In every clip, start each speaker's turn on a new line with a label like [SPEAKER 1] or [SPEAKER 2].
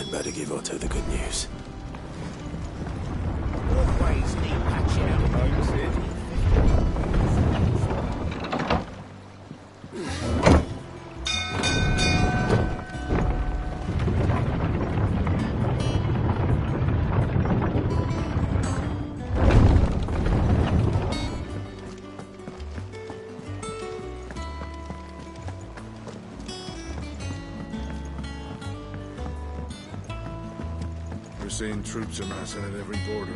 [SPEAKER 1] better give Otto the good news.
[SPEAKER 2] Always need patching up.
[SPEAKER 3] We're seeing troops amassing at every border.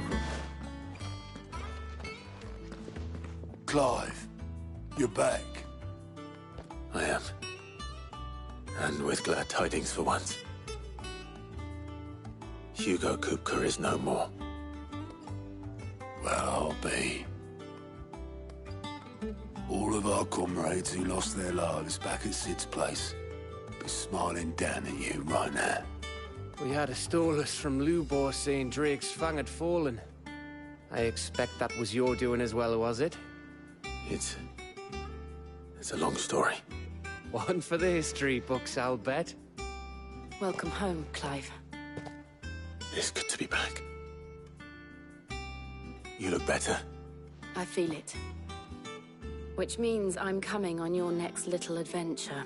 [SPEAKER 4] Clive, you're back.
[SPEAKER 1] I am. And with glad tidings for once. Hugo Kupka is no more.
[SPEAKER 4] Well, I'll be. All of our comrades who lost their lives back at Sid's place be smiling down at you right now.
[SPEAKER 2] We had a stolus from Lubor saying Drake's fang had fallen. I expect that was your doing as well, was it?
[SPEAKER 1] It's a long story.
[SPEAKER 2] One for the history books, I'll bet.
[SPEAKER 5] Welcome home, Clive.
[SPEAKER 1] It's good to be back. You look better.
[SPEAKER 5] I feel it. Which means I'm coming on your next little adventure.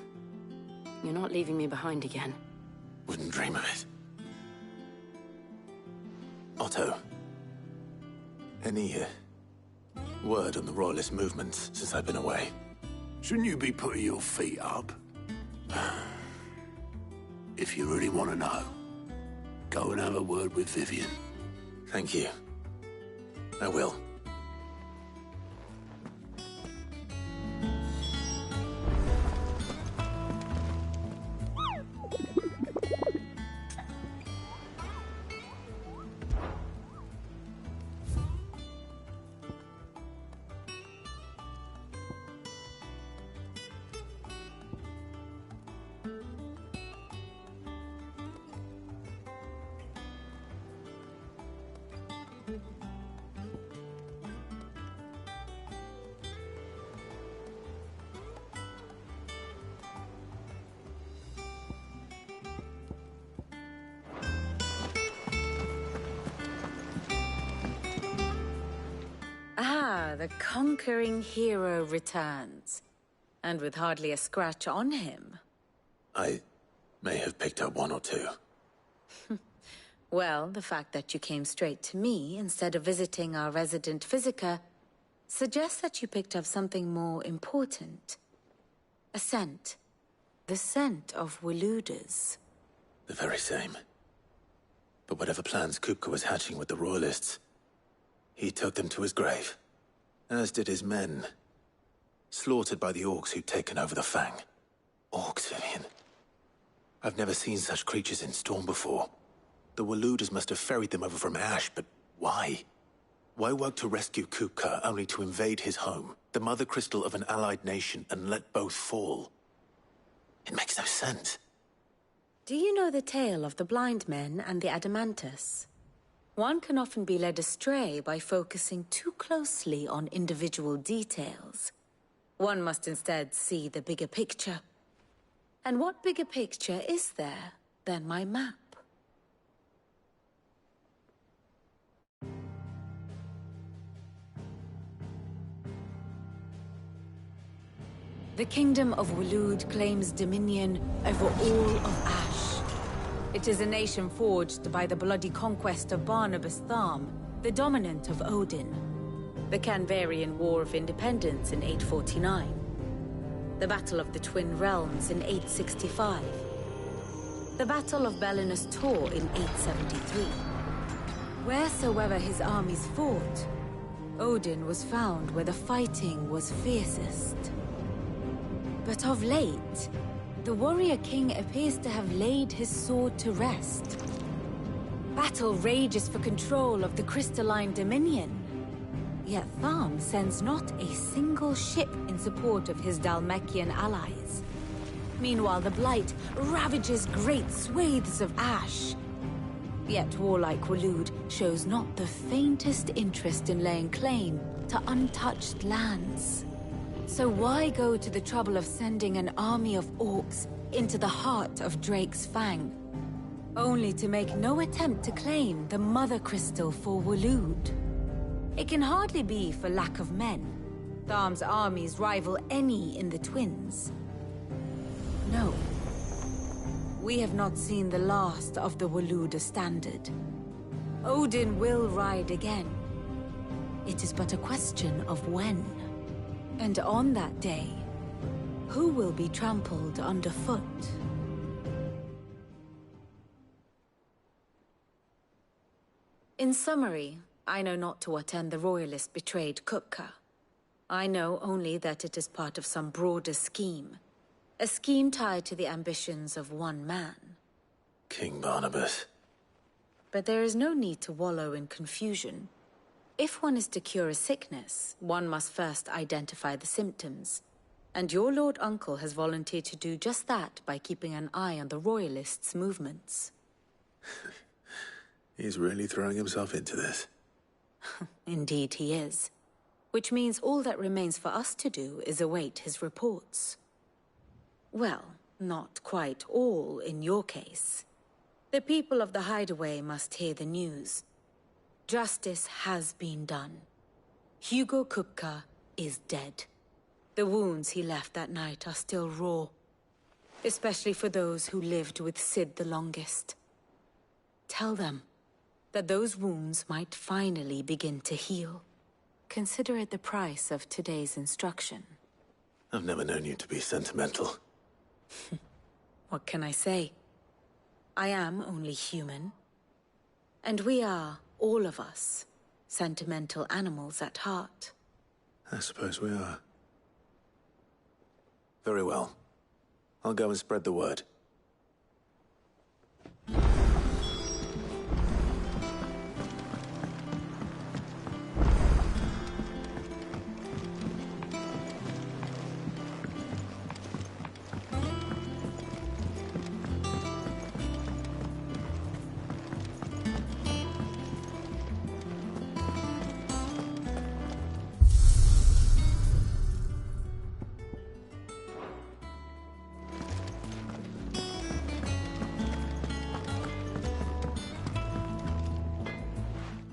[SPEAKER 5] You're not leaving me behind again.
[SPEAKER 1] Wouldn't dream of it. Otto, any word on the Royalist movements since I've been away?
[SPEAKER 4] Shouldn't you be putting your feet up? If you really want to know, go and have a word with Vivian.
[SPEAKER 1] Thank you. I will.
[SPEAKER 6] The conquering hero returns. And with hardly a scratch on him.
[SPEAKER 1] I may have picked up one or two.
[SPEAKER 6] Well, the fact that you came straight to me instead of visiting our resident physiker suggests that you picked up something more important. A scent. The scent of Waludas.
[SPEAKER 1] The very same. But whatever plans Kupka was hatching with the Royalists, he took them to his grave. As did his men. Slaughtered by the orcs who'd taken over the Fang. Orcs, Vivian. I've never seen such creatures in Storm before. The Waludas must have ferried them over from Ash, but why? Why work to rescue Kupka only to invade his home, the mother crystal of an allied nation, and let both fall? It makes no sense.
[SPEAKER 6] Do you know the tale of the blind men and the Adamantus? One can often be led astray by focusing too closely on individual details. One must instead see the bigger picture. And what bigger picture is there than my map? The Kingdom of Waloed claims dominion over all of Ash. It is a nation forged by the bloody conquest of Barnabas Tharm, the dominant of Odin. The Canvarian War of Independence in 849. The Battle of the Twin Realms in 865. The Battle of Belinus Tor in 873. Wheresoever his armies fought, Odin was found where the fighting was fiercest. But of late, the warrior king appears to have laid his sword to rest. Battle rages for control of the crystalline dominion. Yet Tharm sends not a single ship in support of his Dhalmekian allies. Meanwhile, the Blight ravages great swathes of Ash. Yet warlike Waloed shows not the faintest interest in laying claim to untouched lands. So why go to the trouble of sending an army of orcs into the heart of Drake's Fang? only to make no attempt to claim the Mother Crystal for Waloed. It can hardly be for lack of men. Tharm's armies rival any in the Twins. No. We have not seen the last of the Waloed standard. Odin will ride again. It is but a question of when. And on that day, who will be trampled underfoot? In summary, I know not to what end the Royalists betrayed Kupka. I know only that it is part of some broader scheme. A scheme tied to the ambitions of one man.
[SPEAKER 1] King Barnabas.
[SPEAKER 6] But there is no need to wallow in confusion. If one is to cure a sickness, one must first identify the symptoms. And your Lord Uncle has volunteered to do just that by keeping an eye on the Royalists' movements.
[SPEAKER 1] He's really throwing himself into this.
[SPEAKER 6] Indeed he is. Which means all that remains for us to do is await his reports. Well, not quite all in your case. The people of the Hideaway must hear the news. Justice has been done. Hugo Kupka is dead. The wounds he left that night are still raw. Especially for those who lived with Sid the longest. Tell them that those wounds might finally begin to heal. Consider it the price of today's instruction.
[SPEAKER 1] I've never known you to be sentimental.
[SPEAKER 6] What can I say? I am only human. And we are, all of us, sentimental animals at heart.
[SPEAKER 1] I suppose we are. Very well. I'll go and spread the word.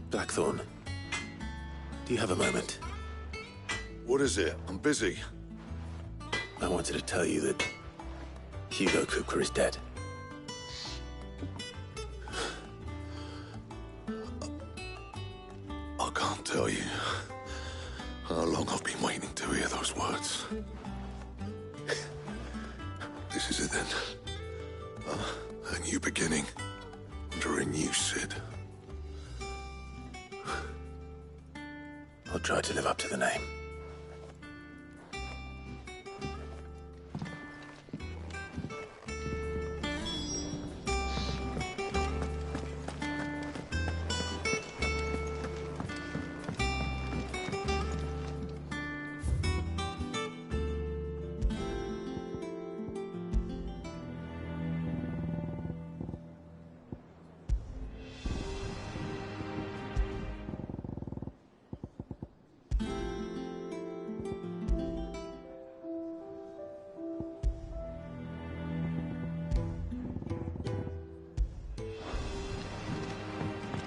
[SPEAKER 1] Blackthorn, do you have a moment?
[SPEAKER 3] What is it? I'm busy.
[SPEAKER 1] I wanted to tell you that Hugo Kupka is dead.
[SPEAKER 3] I can't tell you how long I've been waiting to hear those words. This is it then. A new beginning under a new Sid.
[SPEAKER 1] I'll try to live up to the name.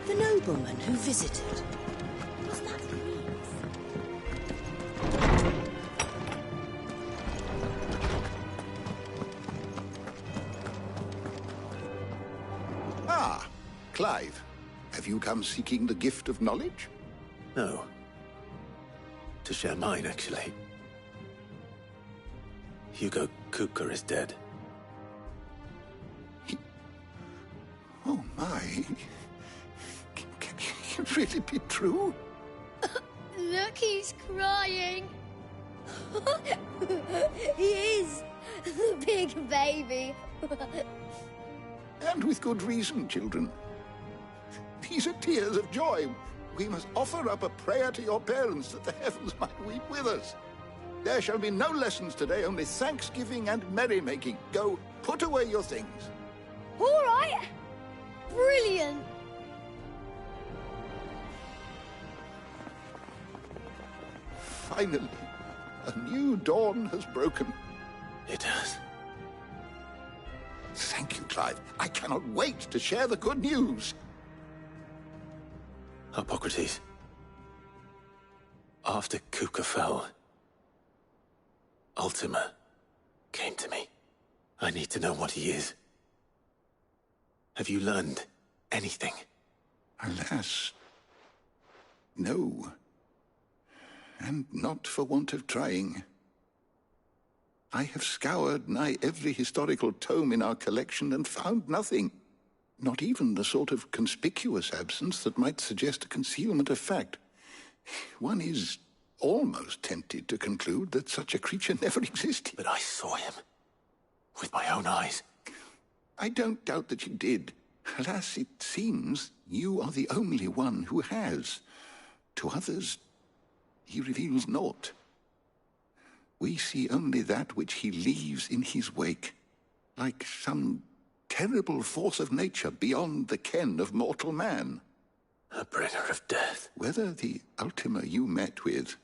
[SPEAKER 7] The nobleman who visited. Was that Reeves?
[SPEAKER 8] Ah, Clive. Have you come seeking the gift of knowledge?
[SPEAKER 1] No. To share mine, actually. Hugo Kupka is dead.
[SPEAKER 8] Oh, my. Can it really be true?
[SPEAKER 9] Look, he's crying. He is. The big baby.
[SPEAKER 8] And with good reason, children. These are tears of joy. We must offer up a prayer to your parents that the heavens might weep with us. There shall be no lessons today, only thanksgiving and merrymaking. Go, put away your things.
[SPEAKER 9] All right. Brilliant.
[SPEAKER 8] Finally, a new dawn has broken.
[SPEAKER 1] It has.
[SPEAKER 8] Thank you, Clive. arrive. I cannot wait to share the good news.
[SPEAKER 1] Hippocrates. After Kuka fell, Ultima came to me. I need to know what he is. Have you learned anything?
[SPEAKER 8] Alas, no. And not for want of trying. I have scoured nigh every historical tome in our collection and found nothing. Not even the sort of conspicuous absence that might suggest a concealment of fact. One is almost tempted to conclude that such a creature never existed.
[SPEAKER 1] But I saw him. With my own eyes.
[SPEAKER 8] I don't doubt that you did. Alas, it seems you are the only one who has. To others, he reveals naught. We see only that which he leaves in his wake, like some terrible force of nature beyond the ken of mortal man.
[SPEAKER 1] A bringer of death.
[SPEAKER 8] Whether the Ultima you met with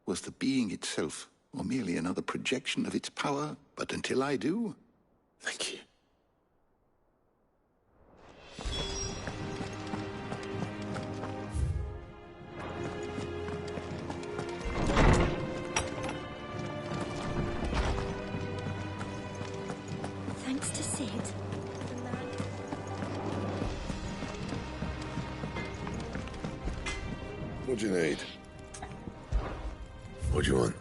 [SPEAKER 8] was the being itself, or merely another projection of its power, but until I do...
[SPEAKER 1] Thank you.
[SPEAKER 9] Thanks to Sid.
[SPEAKER 3] What do you need? What do you want?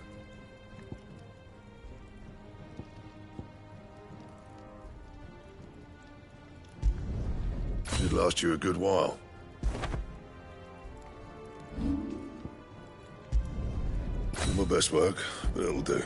[SPEAKER 3] It'd last you a good while. Not my best work, but it'll do.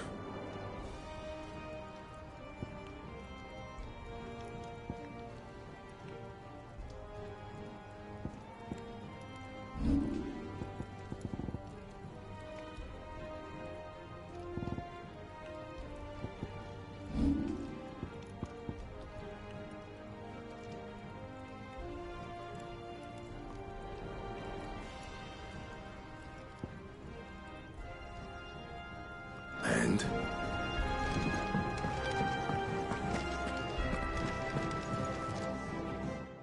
[SPEAKER 3] And?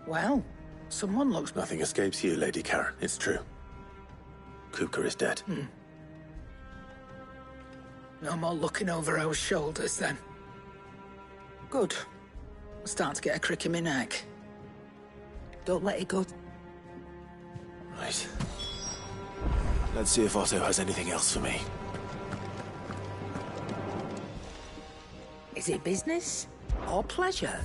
[SPEAKER 10] Well, someone looks...
[SPEAKER 1] Nothing escapes you, Lady Karen. It's true. Kuka is dead.
[SPEAKER 10] No more looking over our shoulders, then. Good. I'm starting to get a crick in my neck. Don't let it go...
[SPEAKER 1] Right. Let's see if Otto has anything else for me.
[SPEAKER 10] Is it business or pleasure?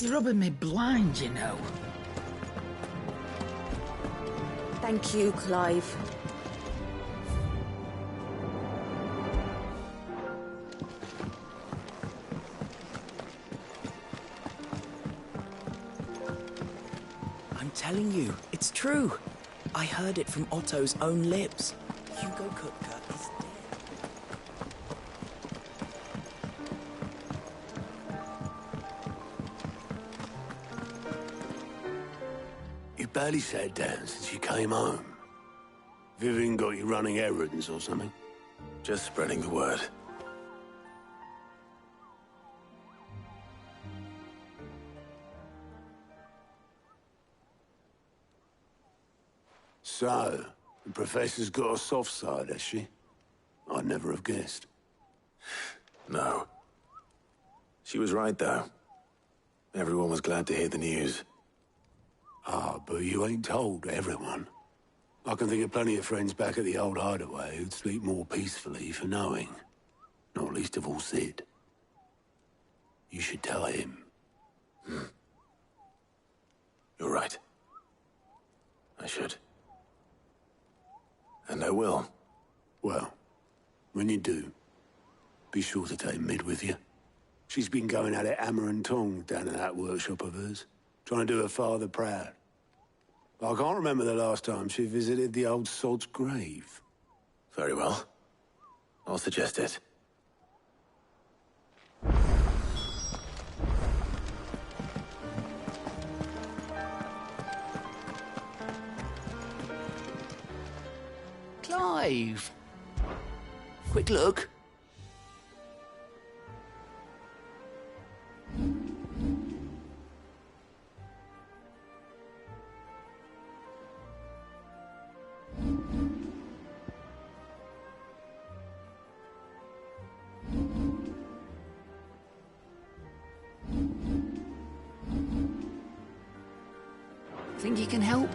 [SPEAKER 10] You're rubbing me blind, you know.
[SPEAKER 6] Thank you, Clive.
[SPEAKER 11] I'm telling you, it's true. I heard it from Otto's own lips. Hugo Kupka is dead.
[SPEAKER 4] You barely sat down since you came home. Vivian got you running errands or something?
[SPEAKER 1] Just spreading the word.
[SPEAKER 4] So, the Professor's got a soft side, has she? I'd never have guessed.
[SPEAKER 1] No. She was right, though. Everyone was glad to hear the news.
[SPEAKER 4] Ah, but you ain't told everyone. I can think of plenty of friends back at the old hideaway who'd sleep more peacefully for knowing. Not least of all Sid. You should tell him.
[SPEAKER 1] You're right. I should. And I will.
[SPEAKER 4] Well, when you do, be sure to take Mid with you. She's been going at it hammer and tong down in that workshop of hers, trying to do her father proud. I can't remember the last time she visited the old sod's grave.
[SPEAKER 1] Very well. I'll suggest it.
[SPEAKER 4] Clive! Quick look. Think you can help?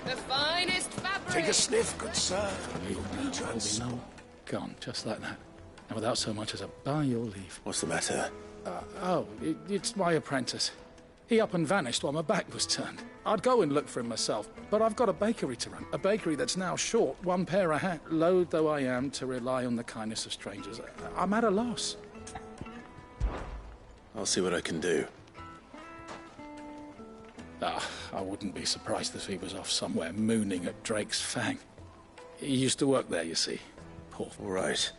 [SPEAKER 2] The finest fabric!
[SPEAKER 4] Take a sniff, good sir.
[SPEAKER 12] No, gone, just like that. And without so much as a by your leave.
[SPEAKER 1] What's the matter?
[SPEAKER 12] It's my apprentice. He up and vanished while my back was turned. I'd go and look for him myself, but I've got a bakery to run. A bakery that's now short one pair of hands. Loath though I am to rely on the kindness of strangers, I'm at a loss.
[SPEAKER 1] I'll see what I can do.
[SPEAKER 12] I wouldn't be surprised if he was off somewhere mooning at Drake's Fang. He used to work there, you see. Poor.
[SPEAKER 1] All right.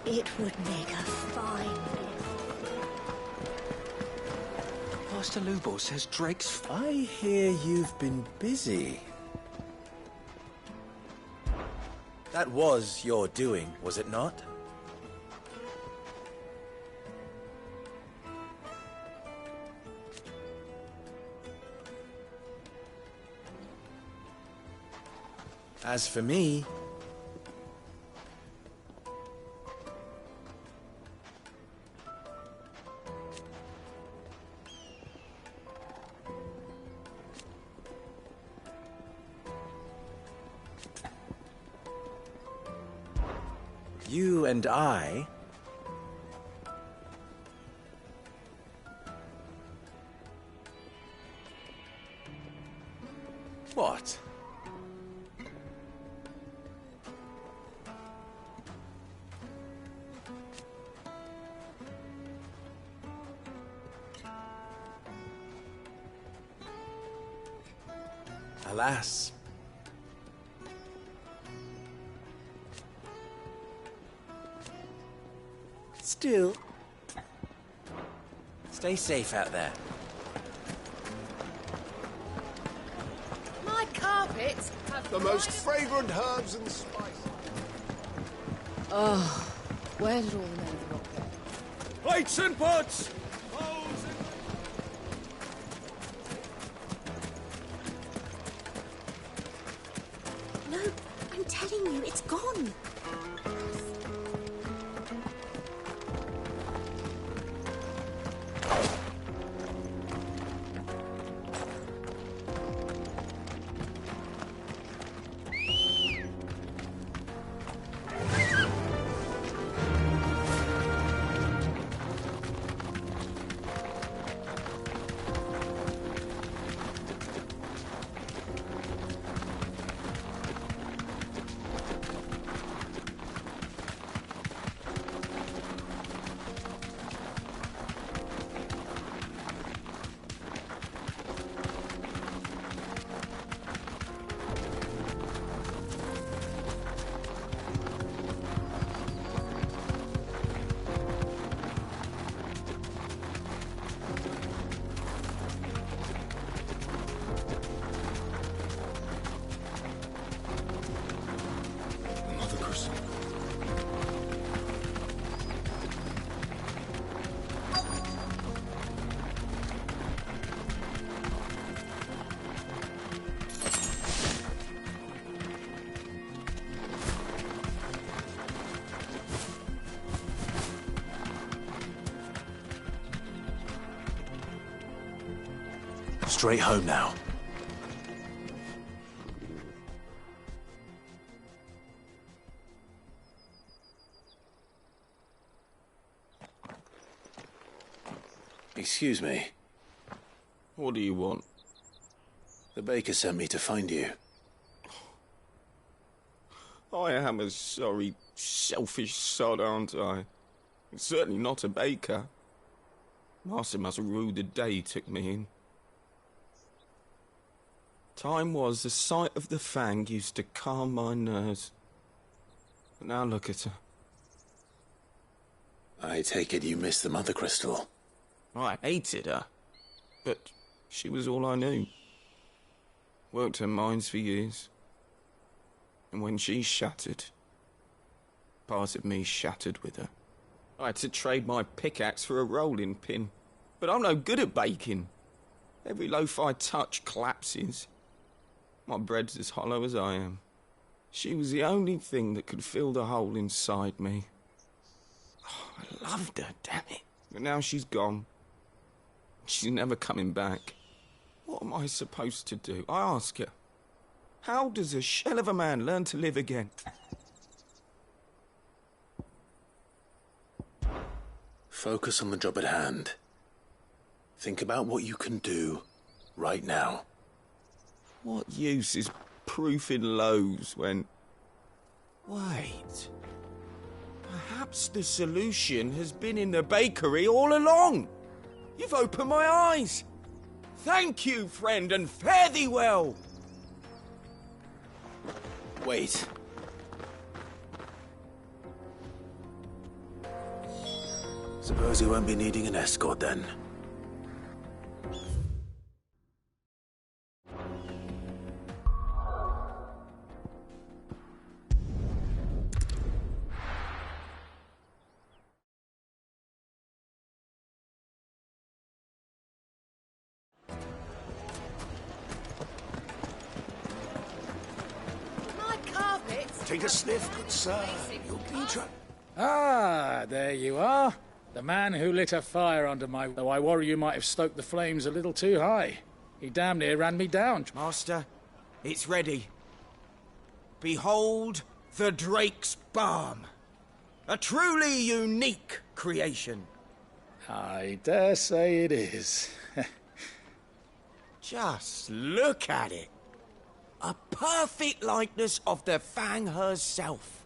[SPEAKER 7] It would make a fine gift.
[SPEAKER 11] Master Lubor says Drake's... I hear you've been busy. That was your doing, was it not? As for me... You and I... What? Alas. Still. Stay safe out there.
[SPEAKER 2] My carpets have
[SPEAKER 3] The most fragrant herbs and spices.
[SPEAKER 13] Oh, where did all the men of the rock go?
[SPEAKER 12] Plates and pots!
[SPEAKER 7] No, I'm telling you, it's gone.
[SPEAKER 1] Straight home now. Excuse me.
[SPEAKER 14] What do you want?
[SPEAKER 1] The baker sent me to find you.
[SPEAKER 14] I am a sorry, selfish sod, aren't I? Certainly not a baker. Master must have ruled the day he took me in. Time was the sight of the Fang used to calm my nerves. But now look at her.
[SPEAKER 1] I take it you missed the Mother Crystal.
[SPEAKER 14] I hated her, but she was all I knew. Worked her mines for years. And when she shattered, part of me shattered with her. I had to trade my pickaxe for a rolling pin. But I'm no good at baking. Every loaf I touch collapses. My bread's as hollow as I am. She was the only thing that could fill the hole inside me. Oh, I loved her, damn it. But now she's gone. She's never coming back. What am I supposed to do? I ask her. How does a shell of a man learn to live again?
[SPEAKER 1] Focus on the job at hand. Think about what you can do right now.
[SPEAKER 14] What use is proofing loaves when... Wait. Perhaps the solution has been in the bakery all along. You've opened my eyes. Thank you, friend, and fare thee well.
[SPEAKER 1] Wait. Suppose you won't be needing an escort then.
[SPEAKER 4] Take a sniff, good sir. You'll be
[SPEAKER 12] Ah, there you are. The man who lit a fire under my... Though I worry you might have stoked the flames a little too high. He damn near ran me down.
[SPEAKER 11] Master, it's ready. Behold the Drake's Balm. A truly unique creation.
[SPEAKER 12] I dare say it is.
[SPEAKER 11] Just look at it. A perfect likeness of the Fang herself.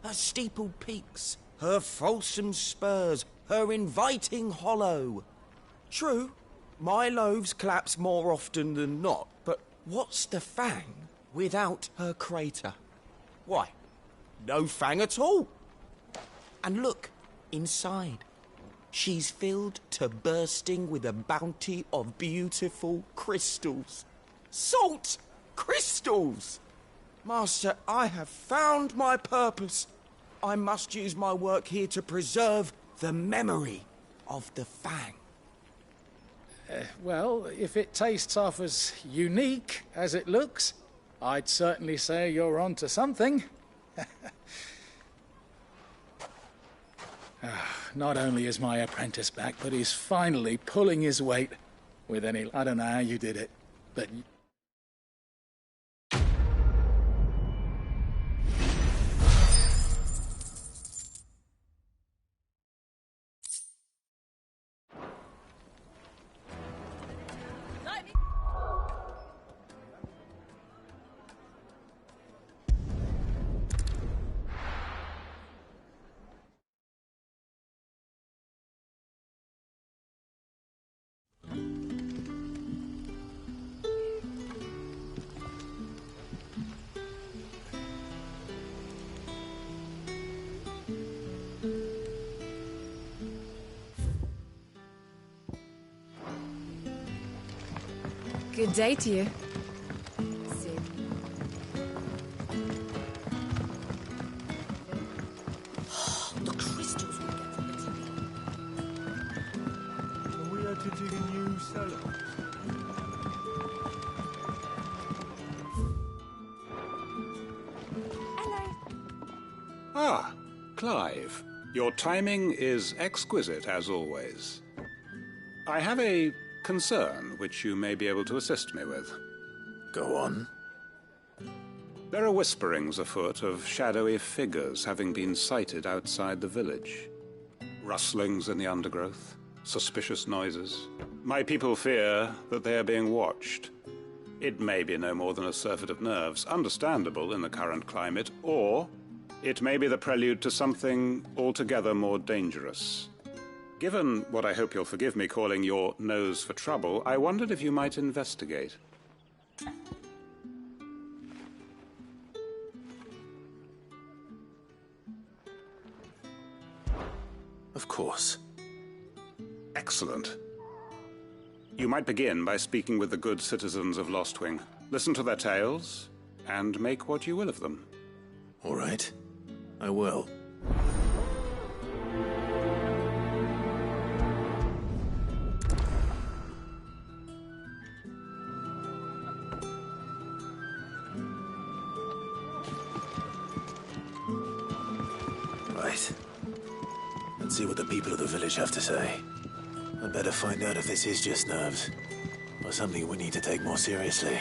[SPEAKER 11] Her steepled peaks, her fulsome spurs, her inviting hollow. True, my loaves collapse more often than not, but what's the Fang without her crater? Why, no Fang at all. And look, inside. She's filled to bursting with a bounty of beautiful crystals. Salt crystals! Master, I have found my purpose. I must use my work here to preserve the memory of the Fang.
[SPEAKER 12] Well, if it tastes half as unique as it looks, I'd certainly say you're on to something. Not only is my apprentice back, but he's finally pulling his weight with any... I don't know how you did it, but...
[SPEAKER 13] Good day to you.
[SPEAKER 7] The crystals will get from the
[SPEAKER 15] Are we had to dig a new cellar?
[SPEAKER 16] Ah, Clive. Your timing is exquisite, as always. I have a concern which you may be able to assist me with.
[SPEAKER 1] Go on.
[SPEAKER 16] There are whisperings afoot of shadowy figures having been sighted outside the village. Rustlings in the undergrowth, suspicious noises. My people fear that they are being watched. It may be no more than a surfeit of nerves, understandable in the current climate, or it may be the prelude to something altogether more dangerous. Given what I hope you'll forgive me calling your nose for trouble, I wondered if you might investigate.
[SPEAKER 1] Of course.
[SPEAKER 16] Excellent. You might begin by speaking with the good citizens of Lostwing. Listen to their tales, and make what you will of them.
[SPEAKER 1] All right. I will. Right. Let's see what the people of the village have to say. I'd better find out if this is just nerves, or something we need to take more seriously.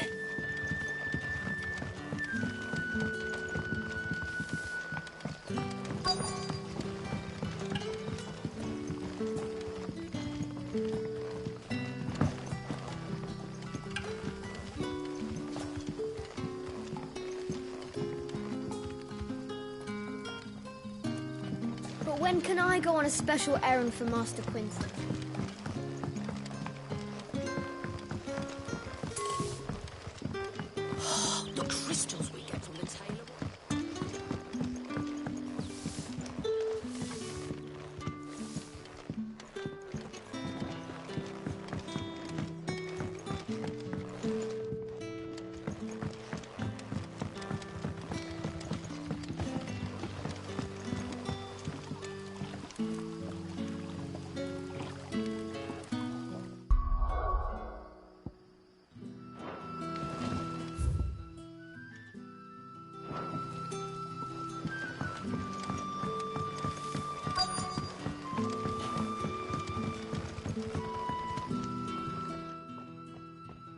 [SPEAKER 9] But when can I go on a special errand for Master Quincy?
[SPEAKER 7] The crystals we get from the tailor.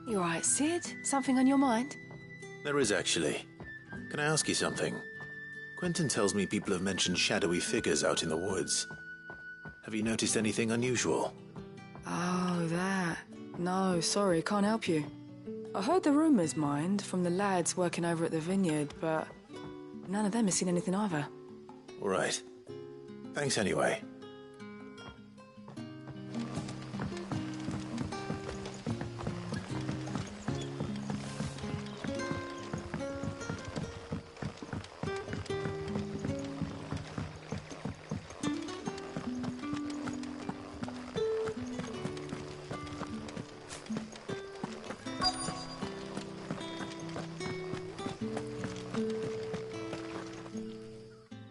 [SPEAKER 17] You all right, Sid? Something on your mind?
[SPEAKER 1] There is, actually. Can I ask you something? Quentin tells me people have mentioned shadowy figures out in the woods. Have you noticed anything unusual?
[SPEAKER 17] Oh, that. No, sorry, can't help you. I heard the rumours, mind, from the lads working over at the vineyard, but none of them has seen anything either.
[SPEAKER 1] All right. Thanks anyway.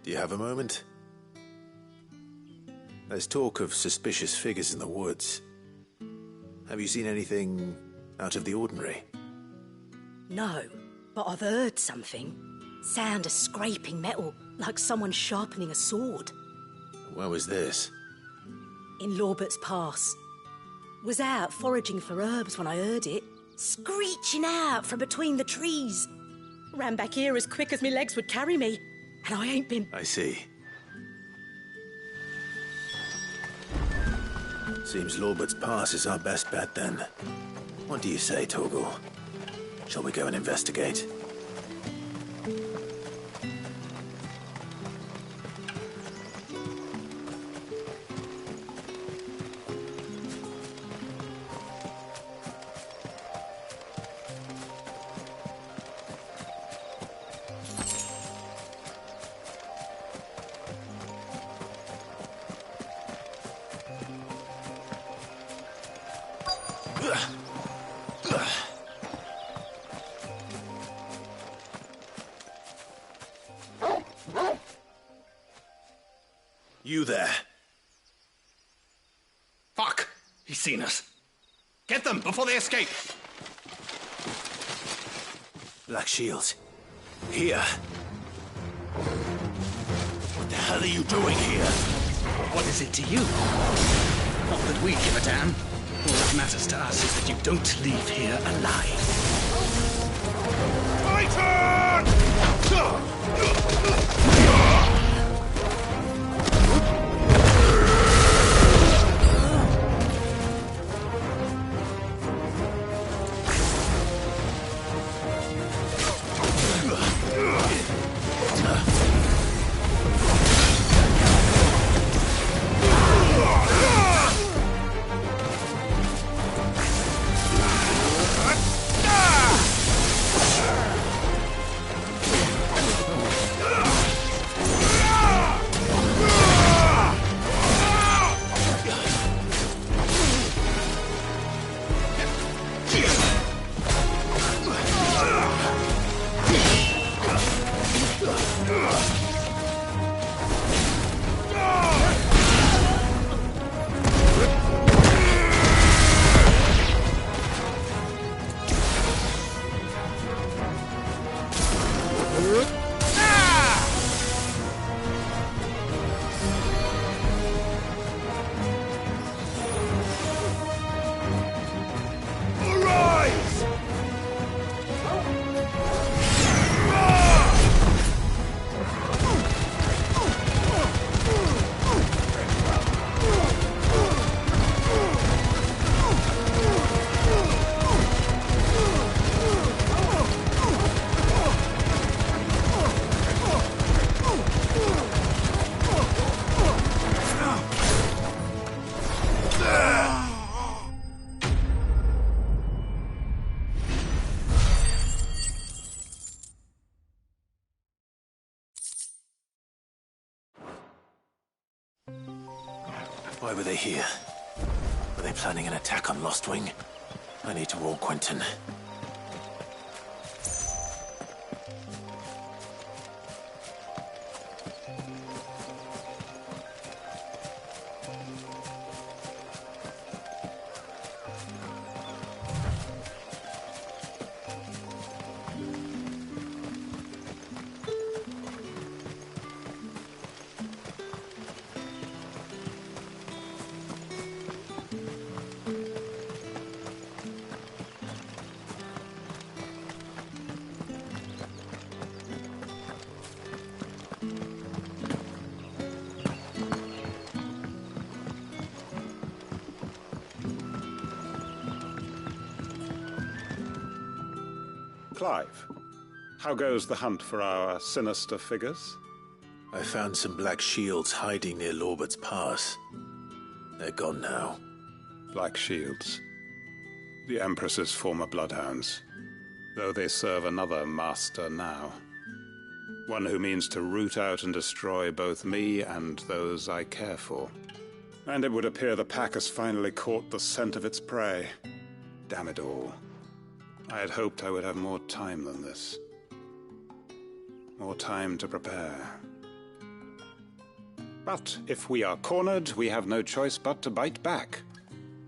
[SPEAKER 1] Do you have a moment? There's talk of suspicious figures in the woods. Have you seen anything out of the ordinary?
[SPEAKER 7] No, but I've heard something. Sound of scraping metal, like someone sharpening a sword.
[SPEAKER 1] Where was this?
[SPEAKER 7] In Lorbert's Pass. Was out foraging for herbs when I heard it, screeching out from between the trees. Ran back here as quick as my legs would carry me, and I ain't been...
[SPEAKER 1] I see. Seems Lorbert's Pass is our best bet, then. What do you say, Torgal? Shall we go and investigate? You there.
[SPEAKER 18] Fuck! He's seen us. Get them before they escape.
[SPEAKER 1] Black Shields. Here. What the hell are you doing here?
[SPEAKER 18] What is it to you? Not that we give a damn. All that matters to us is that you don't leave here alive.
[SPEAKER 1] Why were they here? Were they planning an attack on Lostwing? I need to warn Quentin.
[SPEAKER 16] Clive, how goes the hunt for our sinister figures?
[SPEAKER 1] I found some black shields hiding near Lorbert's Pass. They're gone now.
[SPEAKER 16] Black shields. The Empress's former bloodhounds, though they serve another master now. One who means to root out and destroy both me and those I care for. And it would appear the pack has finally caught the scent of its prey. Damn it all. I had hoped I would have more time than this. More time to prepare. But if we are cornered, we have no choice but to bite back.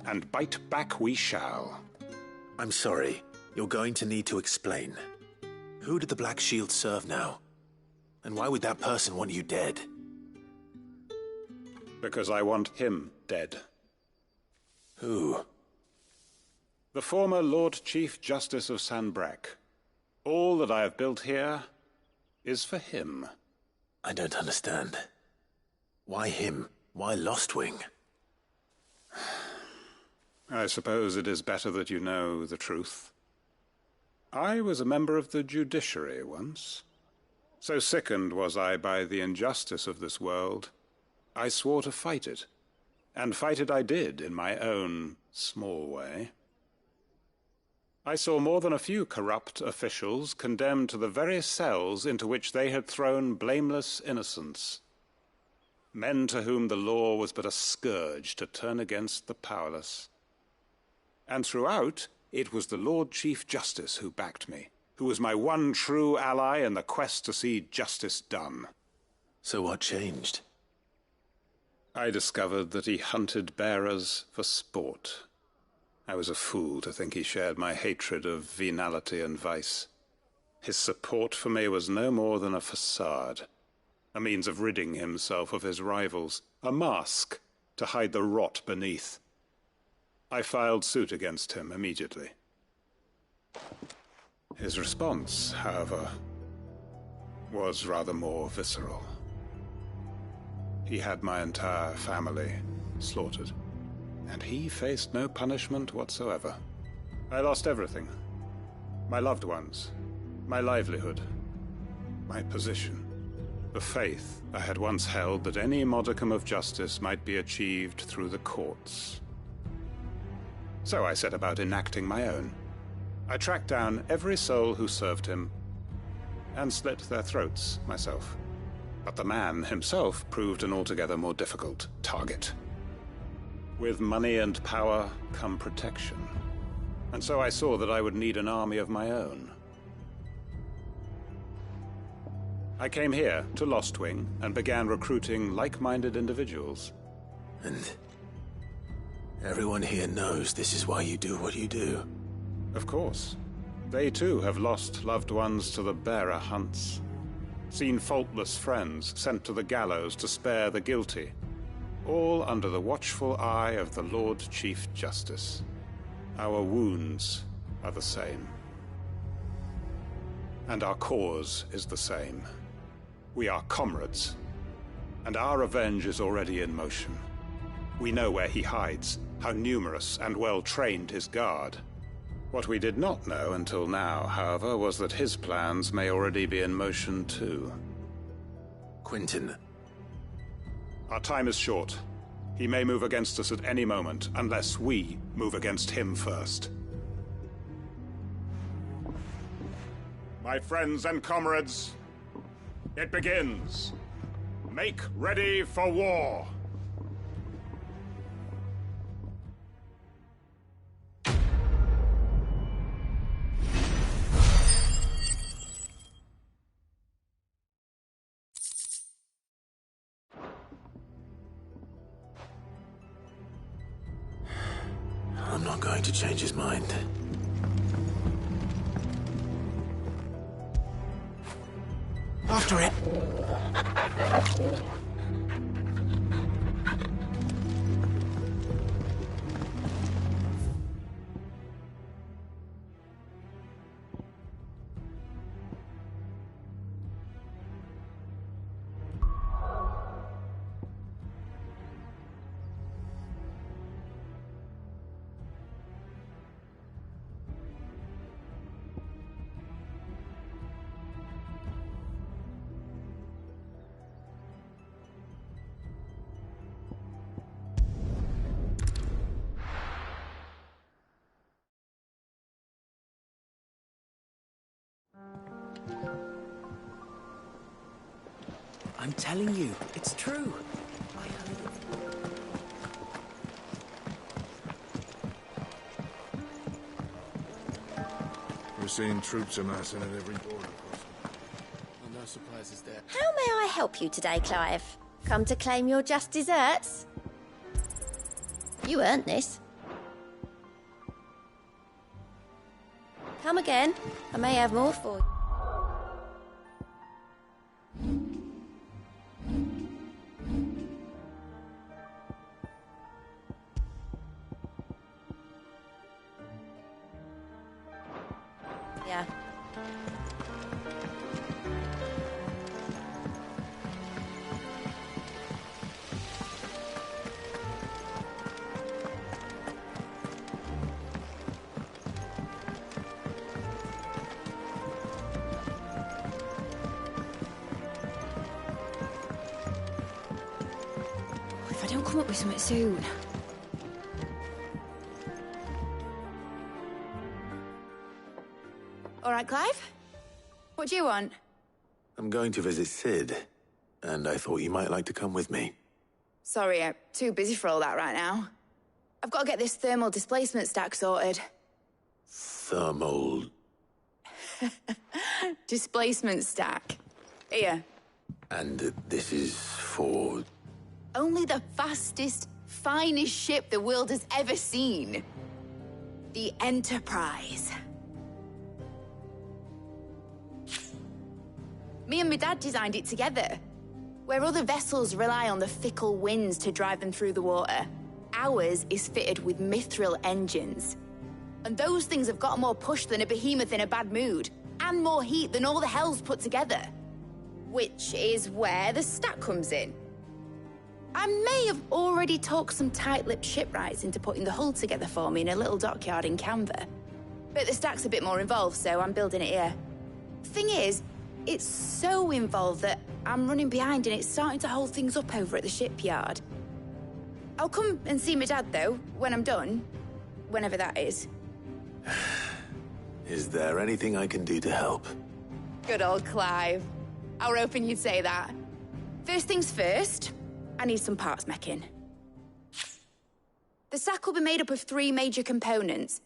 [SPEAKER 16] And bite back we shall.
[SPEAKER 1] I'm sorry. You're going to need to explain. Who did the Black Shield serve now? And why would that person want you dead?
[SPEAKER 16] Because I want him dead.
[SPEAKER 1] Who?
[SPEAKER 16] The former Lord Chief Justice of Sanbreque. All that I have built here is for him.
[SPEAKER 1] I don't understand. Why him? Why Lostwing?
[SPEAKER 16] I suppose it is better that you know the truth. I was a member of the judiciary once. So sickened was I by the injustice of this world, I swore to fight it. And fight it I did, in my own small way. I saw more than a few corrupt officials condemned to the very cells into which they had thrown blameless innocents. Men to whom the law was but a scourge to turn against the powerless. And throughout, it was the Lord Chief Justice who backed me, who was my one true ally in the quest to see justice done.
[SPEAKER 1] So what changed?
[SPEAKER 16] I discovered that he hunted bearers for sport. I was a fool to think he shared my hatred of venality and vice. His support for me was no more than a facade, a means of ridding himself of his rivals, a mask to hide the rot beneath. I filed suit against him immediately. His response, however, was rather more visceral. He had my entire family slaughtered, and he faced no punishment whatsoever. I lost everything. My loved ones, my livelihood, my position, the faith I had once held that any modicum of justice might be achieved through the courts. So I set about enacting my own. I tracked down every soul who served him and slit their throats myself. But the man himself proved an altogether more difficult target. With money and power come protection. And so I saw that I would need an army of my own. I came here to Lostwing and began recruiting like-minded individuals.
[SPEAKER 1] And everyone here knows this is why you do what you do.
[SPEAKER 16] Of course. They too have lost loved ones to the bearer hunts. Seen faultless friends sent to the gallows to spare the guilty. All under the watchful eye of the Lord Chief Justice. Our wounds are the same. And our cause is the same. We are comrades. And our revenge is already in motion. We know where he hides, how numerous and well-trained his guard. What we did not know until now, however, was that his plans may already be in motion too.
[SPEAKER 1] Quentin.
[SPEAKER 16] Our time is short. He may move against us at any moment, unless we move against him first. My friends and comrades, it begins. Make ready for war.
[SPEAKER 1] I'm not going to change his mind.
[SPEAKER 11] After it. I'm telling you, it's true. I heard it.
[SPEAKER 3] We're seeing troops amassing at every border crossing.
[SPEAKER 2] Well, no surprises there.
[SPEAKER 19] How may I help you today, Clive? Come to claim your just desserts? You earned this. Come again. I may have more for you. Yeah.
[SPEAKER 6] If I don't come up with something soon.
[SPEAKER 20] All right, Clive? What do you want?
[SPEAKER 1] I'm going to visit Sid, and I thought you might like to come with me.
[SPEAKER 20] Sorry, I'm too busy for all that right now. I've got to get this thermal displacement stack sorted.
[SPEAKER 1] Thermal...
[SPEAKER 20] Displacement stack. Here.
[SPEAKER 1] And this is for...
[SPEAKER 20] Only the fastest, finest ship the world has ever seen. The Enterprise. Me and my dad designed it together. Where other vessels rely on the fickle winds to drive them through the water, Ours is fitted with mithril engines. And those things have got more push than a behemoth in a bad mood, and more heat than all the hells put together. Which is where the stack comes in. I may have already talked some tight-lipped shipwrights into putting the hull together for me in a little dockyard in Canva. But the stack's a bit more involved, so I'm building it here. Thing is, it's so involved that I'm running behind and it's starting to hold things up over at the shipyard. I'll come and see my dad, though, when I'm done. Whenever that is.
[SPEAKER 1] Is there anything I can do to help?
[SPEAKER 20] Good old Clive. I were hoping you'd say that. First things first, I need some parts meching. The sack will be made up of 3 major components.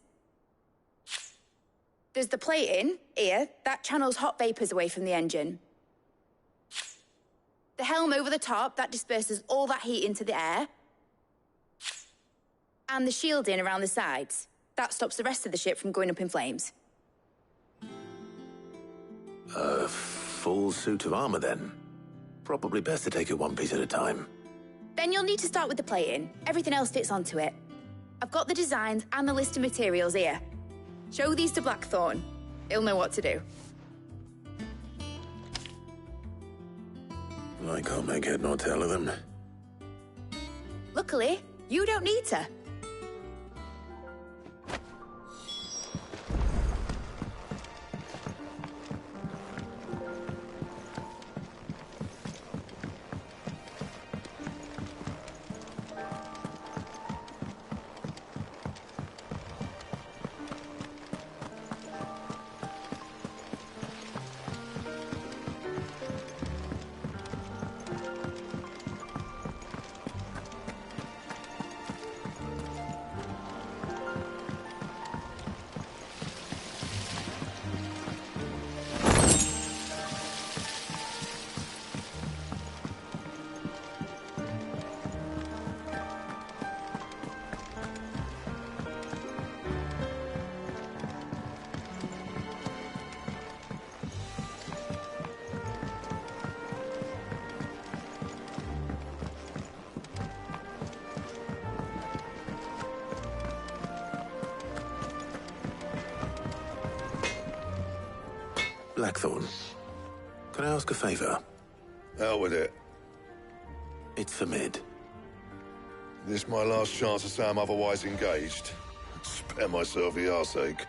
[SPEAKER 20] There's the plating, here, that channels hot vapors away from the engine. The helm over the top, that disperses all that heat into the air. And the shielding around the sides. That stops the rest of the ship from going up in flames.
[SPEAKER 1] A full suit of armor, then? Probably best to take it one piece at a time.
[SPEAKER 20] Then you'll need to start with the plating. Everything else fits onto it. I've got the designs and the list of materials here. Show these to Blackthorn. He'll know what to do.
[SPEAKER 1] I can't make head nor tail of them.
[SPEAKER 20] Luckily, you don't need to.
[SPEAKER 1] Blackthorn, can I ask a favor?
[SPEAKER 3] Out with it.
[SPEAKER 1] It's for Mid.
[SPEAKER 3] This my last chance to say I'm otherwise engaged. Spare myself the arseache.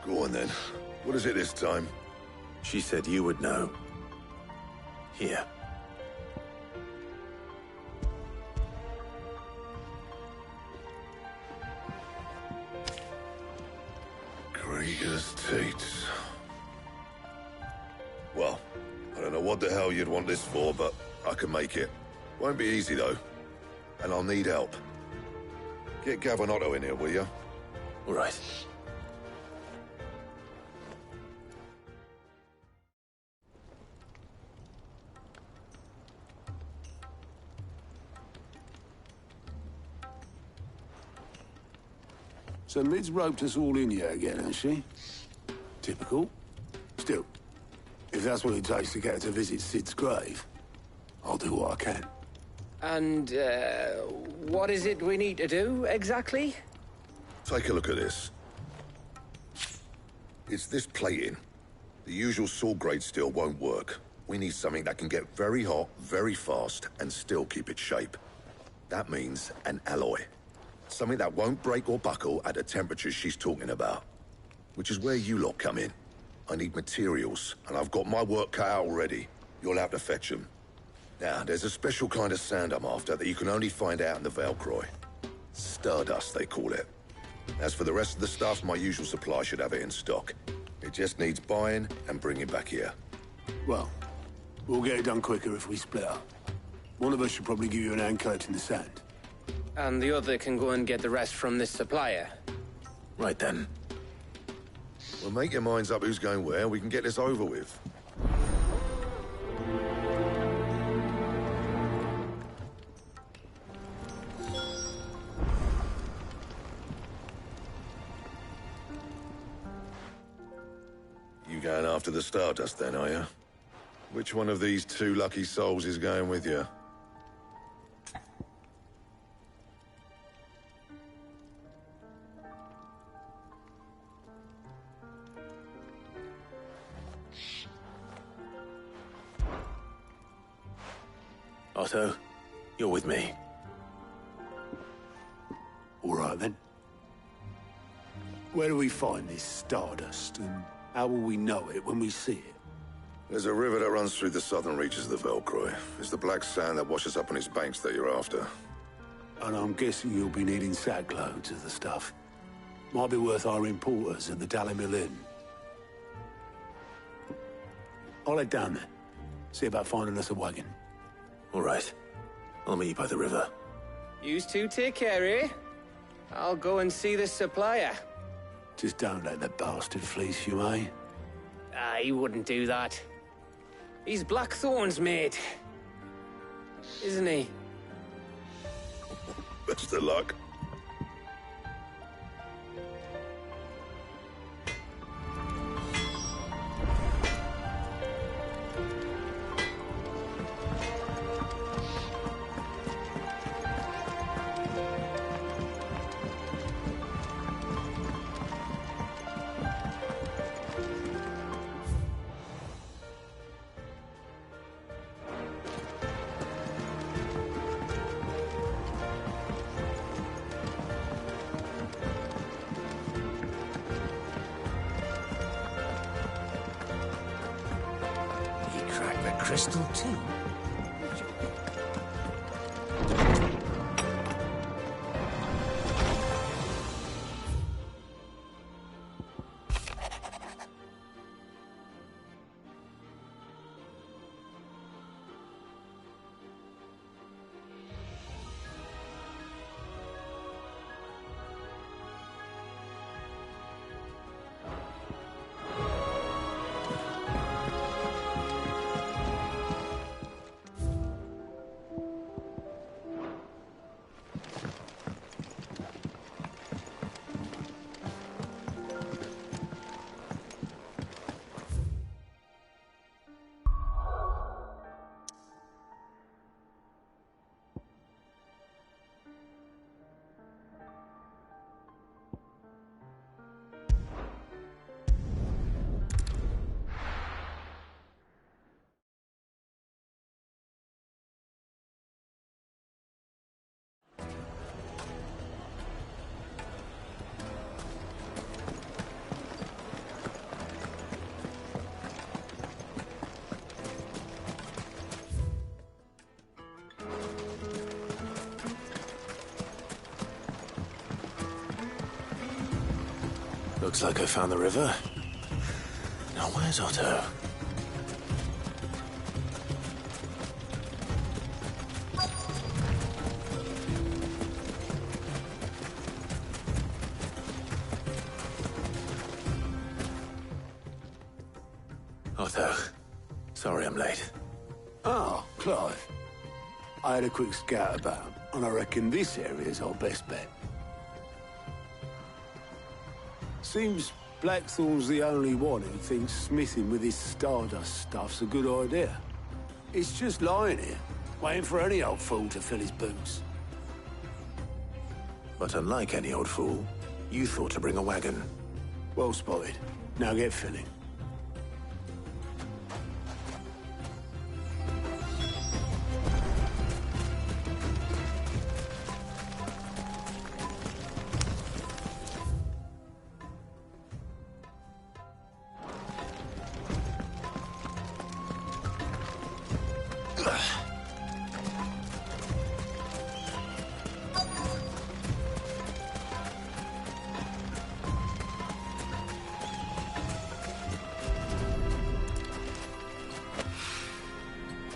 [SPEAKER 3] Go on then. What is it this time?
[SPEAKER 1] She said you would know. Here.
[SPEAKER 3] Greater's Tates. Well, I don't know what the hell you'd want this for, but I can make it. Won't be easy, though. And I'll need help. Get Gav and Otto in here, will you?
[SPEAKER 1] All right.
[SPEAKER 4] So Mid's roped us all in here again, has she? Typical. Still, if that's what it takes to get her to visit Sid's grave, I'll do what I can.
[SPEAKER 2] And, what is it we need to do, exactly?
[SPEAKER 3] Take a look at this. It's this plating. The usual sword-grade steel won't work. We need something that can get very hot, very fast, and still keep its shape. That means an alloy. Something that won't break or buckle at the temperatures she's talking about. Which is where you lot come in. I need materials, and I've got my work cut out already. You'll have to fetch them. Now, there's a special kind of sand I'm after that you can only find out in the Valcroy. Stardust, they call it. As for the rest of the stuff, my usual supply should have it in stock. It just needs buying and bringing back here.
[SPEAKER 4] Well, we'll get it done quicker if we split up. One of us should probably give you an hand collecting the sand.
[SPEAKER 2] And the other can go and get the rest from this supplier.
[SPEAKER 1] Right then.
[SPEAKER 3] Well, make your minds up who's going where, we can get this over with. You going after the Stardust then, are you? Which one of these 2 lucky souls is going with you?
[SPEAKER 1] Otto, you're with me.
[SPEAKER 4] All right, then. Where do we find this stardust, and how will we know it when we see it?
[SPEAKER 3] There's a river that runs through the southern reaches of the Velcroy. It's the black sand that washes up on its banks that you're after.
[SPEAKER 4] And I'm guessing you'll be needing sackloads of the stuff. Might be worth hiring porters at the Dalimil Inn. I'll head down there. See about finding us a wagon.
[SPEAKER 1] All right. I'll meet you by the river.
[SPEAKER 2] Yous two take care, eh? I'll go and see this supplier.
[SPEAKER 4] Just don't let the bastard fleece you, eh?
[SPEAKER 2] He wouldn't do that. He's Blackthorn's mate. Isn't he?
[SPEAKER 3] Best of luck.
[SPEAKER 11] Crystal too.
[SPEAKER 1] Looks like I found the river. Now where's Otto? Otto, sorry I'm late.
[SPEAKER 4] Oh, Clive. I had a quick scout about, and I reckon this area's our best bet. Seems Blackthorn's the only one who thinks smithing with his stardust stuff's a good idea. It's just lying here, waiting for any old fool to fill his boots.
[SPEAKER 1] But unlike any old fool, you thought to bring a wagon.
[SPEAKER 4] Well spotted. Now get filling.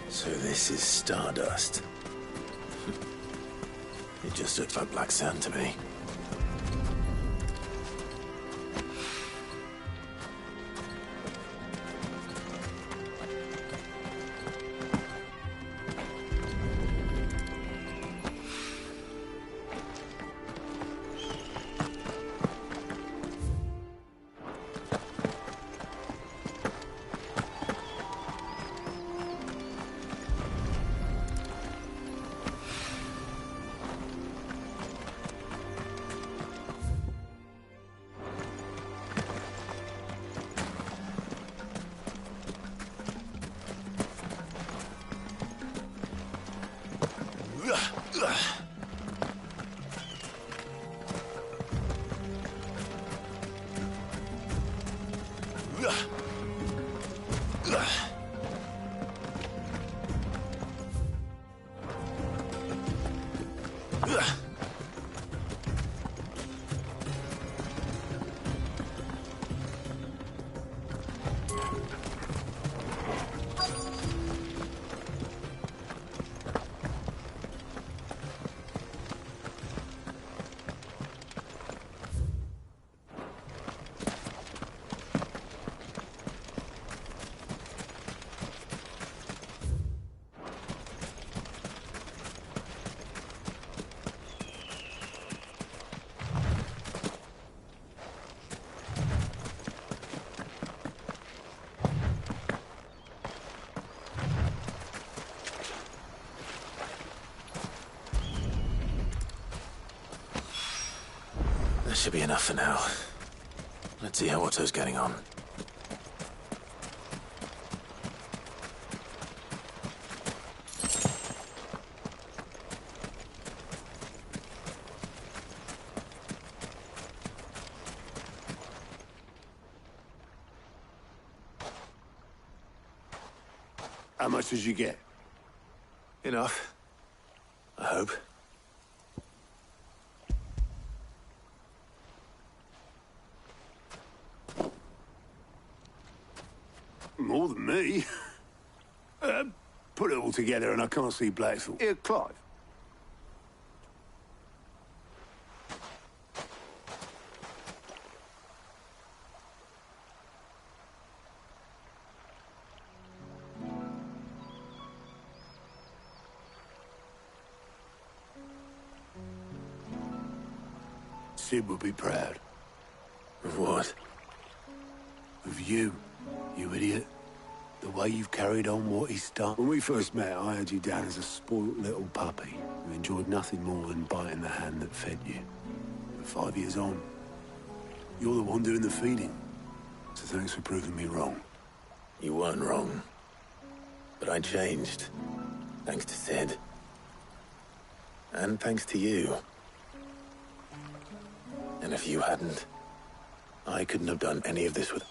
[SPEAKER 1] So this is stardust. It just looks like black sand to me. should be enough for now. Let's see how Otto's getting on.
[SPEAKER 4] How much did you get?
[SPEAKER 1] Enough. I hope.
[SPEAKER 4] More than me. Put it all together and I can't see Blackthorn.
[SPEAKER 8] Here, Clive.
[SPEAKER 4] Sid will be proud.
[SPEAKER 1] Of what?
[SPEAKER 4] Of you, you idiot. The way you've carried on what he's done. When we first met, I had you down as a spoilt little puppy who enjoyed nothing more than biting the hand that fed you. But 5 years on, you're the one doing the feeding. So thanks for proving me wrong.
[SPEAKER 1] You weren't wrong. But I changed. Thanks to Sid. And thanks to you. And if you hadn't, I couldn't have done any of this with...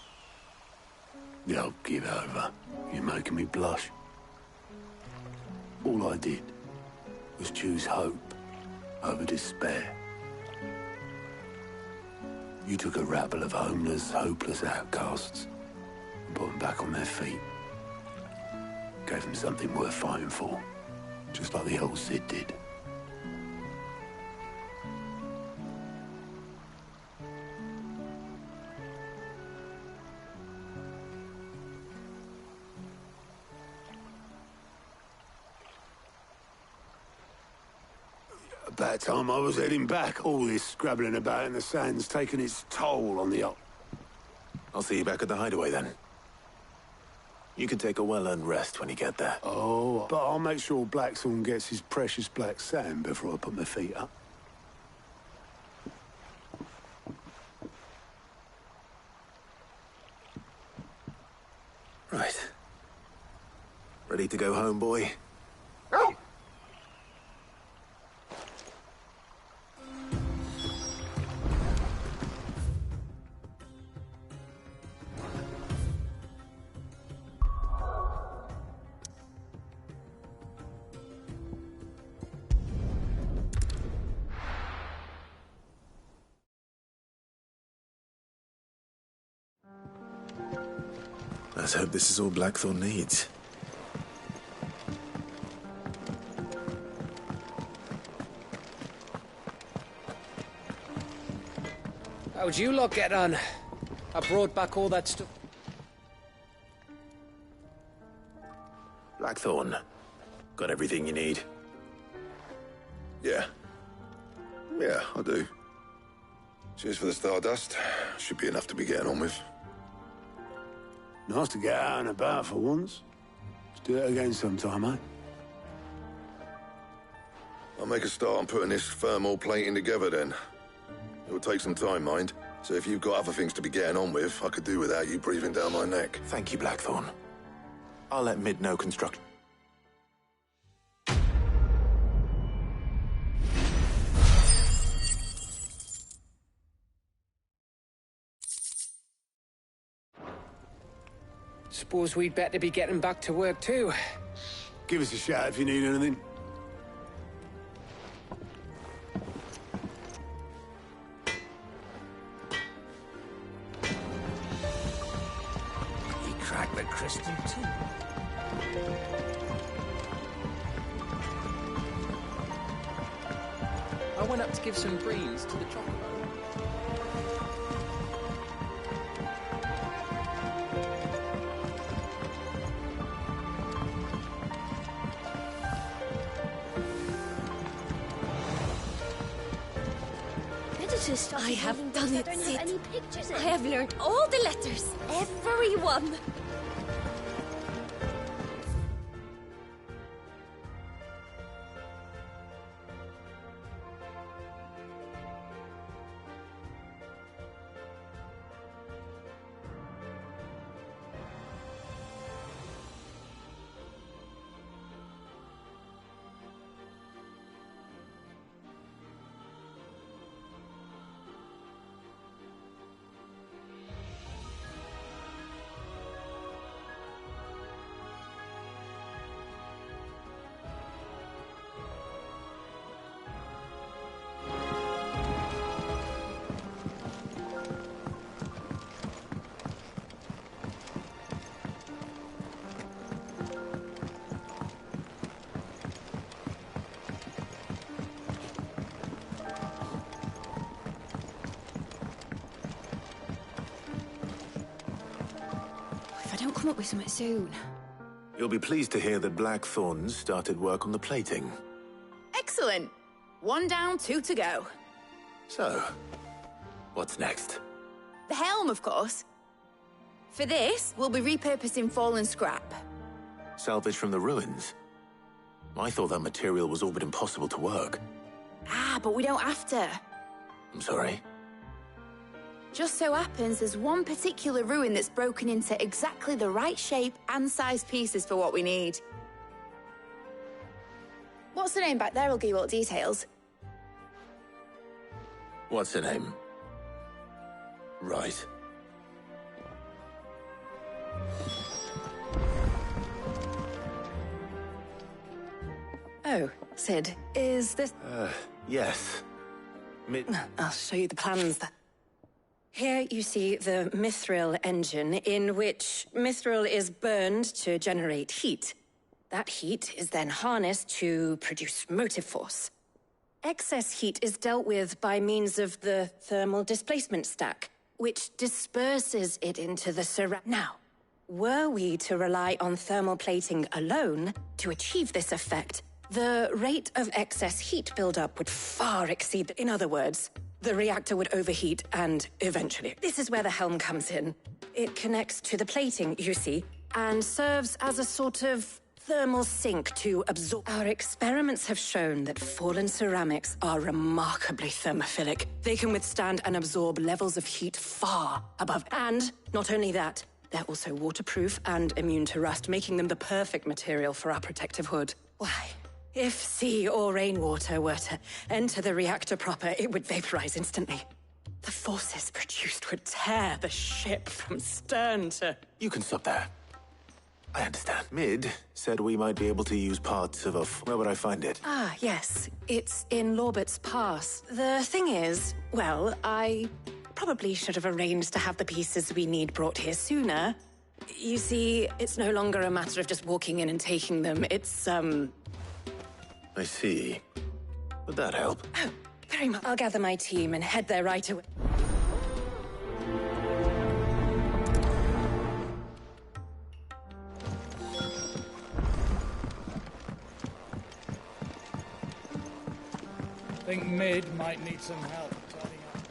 [SPEAKER 4] Yeah, give over. You're making me blush. All I did was choose hope over despair. You took a rabble of homeless, hopeless outcasts and put them back on their feet. Gave them something worth fighting for, just like the old Sid did. About time I was heading back. All this scrabbling about in the sand's taken its toll on the op.
[SPEAKER 1] I'll see you back at the hideaway then. You can take a well-earned rest when you get there.
[SPEAKER 4] Oh, but I'll make sure Blackthorn gets his precious black sand before I put my feet up.
[SPEAKER 1] Right. Ready to go home, boy? Let's hope this is all Blackthorn needs.
[SPEAKER 2] How'd you lot get on? I brought back all that stuff.
[SPEAKER 1] Blackthorn, got everything you need?
[SPEAKER 3] Yeah. Yeah, I do. Cheers for the stardust. Should be enough to be getting on with.
[SPEAKER 4] Nice to get out and about for once. Let's do it again sometime, eh?
[SPEAKER 3] I'll make a start on putting this thermal plating together then. It will take some time, mind. So if you've got other things to be getting on with, I could do without you breathing down my neck.
[SPEAKER 1] Thank you, Blackthorn. I'll let Mid know construct...
[SPEAKER 2] Suppose we'd better be getting back to work too.
[SPEAKER 4] Give us a shout if you need anything.
[SPEAKER 11] He cracked the crystal too.
[SPEAKER 2] I went up to give some greens to the chocobo.
[SPEAKER 7] I have done it, Sid. I have learned all the letters. Every one.
[SPEAKER 20] come up with something soon.
[SPEAKER 1] You'll be pleased to hear that Blackthorn's started work on the plating.
[SPEAKER 20] Excellent. 1 down, 2 to go.
[SPEAKER 1] So, what's next?
[SPEAKER 20] The helm, of course. For this, we'll be repurposing fallen scrap.
[SPEAKER 1] Salvage from the ruins? I thought that material was all but impossible to work.
[SPEAKER 20] Ah, but we don't have to.
[SPEAKER 1] I'm sorry.
[SPEAKER 20] Just so happens there's one particular ruin that's broken into exactly the right shape and size pieces for what we need. What's the name back there? I'll give you all the details.
[SPEAKER 1] What's her name? Right.
[SPEAKER 7] Oh, Sid, is this...
[SPEAKER 1] Yes.
[SPEAKER 7] I'll show you the plans. Here you see the mithril engine, in which mithril is burned to generate heat. That heat is then harnessed to produce motive force. Excess heat is dealt with by means of the thermal displacement stack, which disperses it into the surround. Now, were we to rely on thermal plating alone to achieve this effect, the rate of excess heat buildup would far exceed. In other words, the reactor would overheat and eventually. This is where the helm comes in. It connects to the plating, you see, and serves as a sort of thermal sink to absorb. Our experiments have shown that fallen ceramics are remarkably thermophilic. They can withstand and absorb levels of heat far above. And not only that, they're also waterproof and immune to rust, making them the perfect material for our protective hood. Why? If sea or rainwater were to enter the reactor proper, it would vaporize instantly. The forces produced would tear the ship from stern to...
[SPEAKER 1] You can stop there. I understand. Mid said we might be able to use parts of a... Where would I find it?
[SPEAKER 7] Ah, yes. It's in Lorbert's Pass. The thing is, well, I probably should have arranged to have the pieces we need brought here sooner. You see, it's no longer a matter of just walking in and taking them. It's,
[SPEAKER 1] I see. Would that help?
[SPEAKER 7] Oh, very much. I'll gather my team and head there right away.
[SPEAKER 12] I think Mid might need some help tidying up.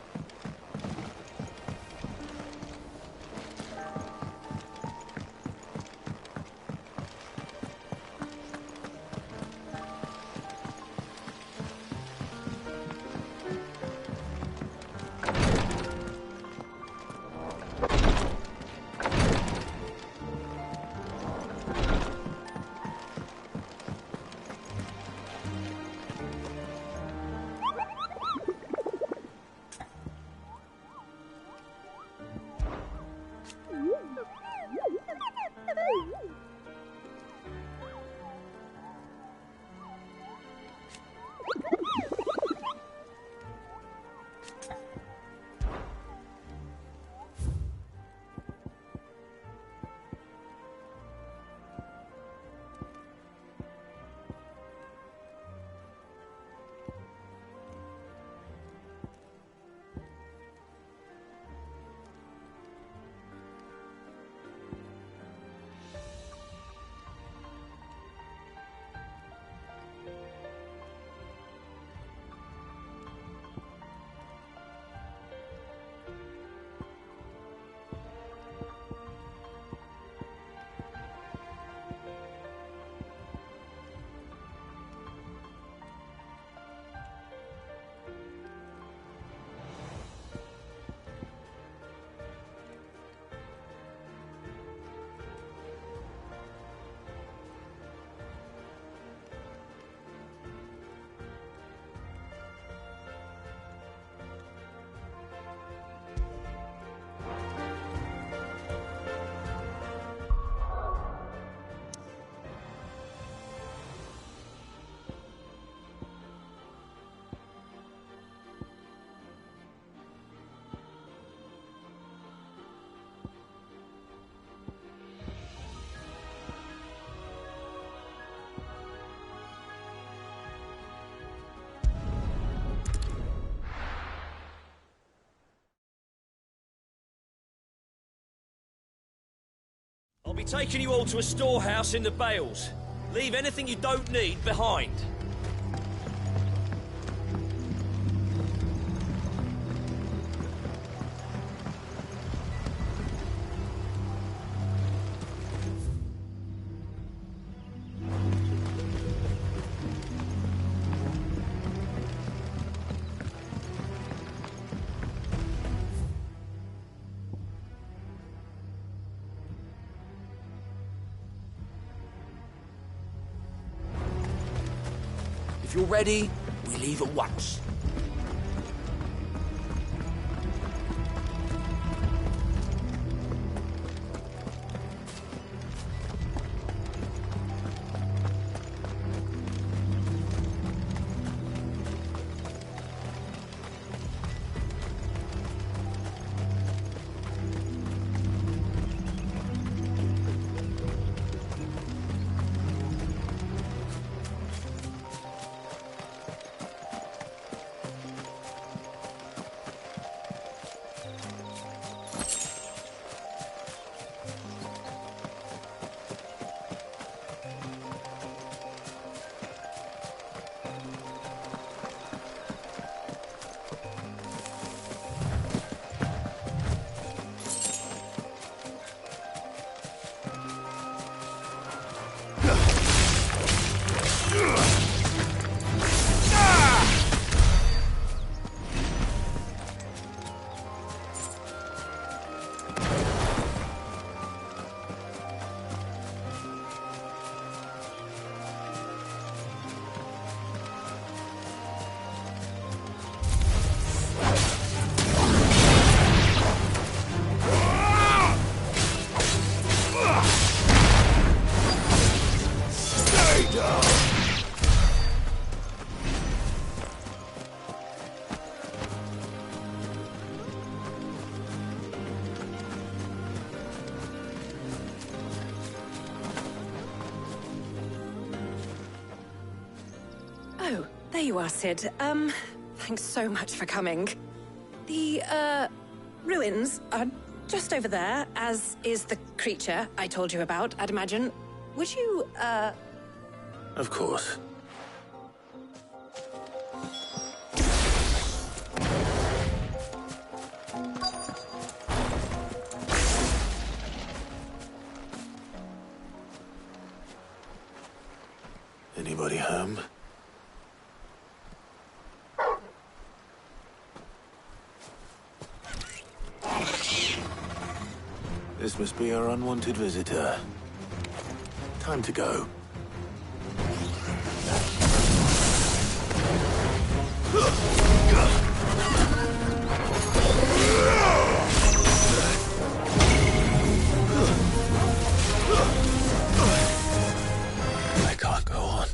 [SPEAKER 21] I'll be taking you all to a storehouse in the Bales. Leave anything you don't need behind.
[SPEAKER 11] If you're ready, we leave at once.
[SPEAKER 7] Oh, there you are, Sid. Thanks so much for coming. The, ruins are just over there, as is the creature I told you about, I'd imagine. Would you,
[SPEAKER 1] Of course. Anybody home? This must be our unwanted visitor. Time to go. I can't go on.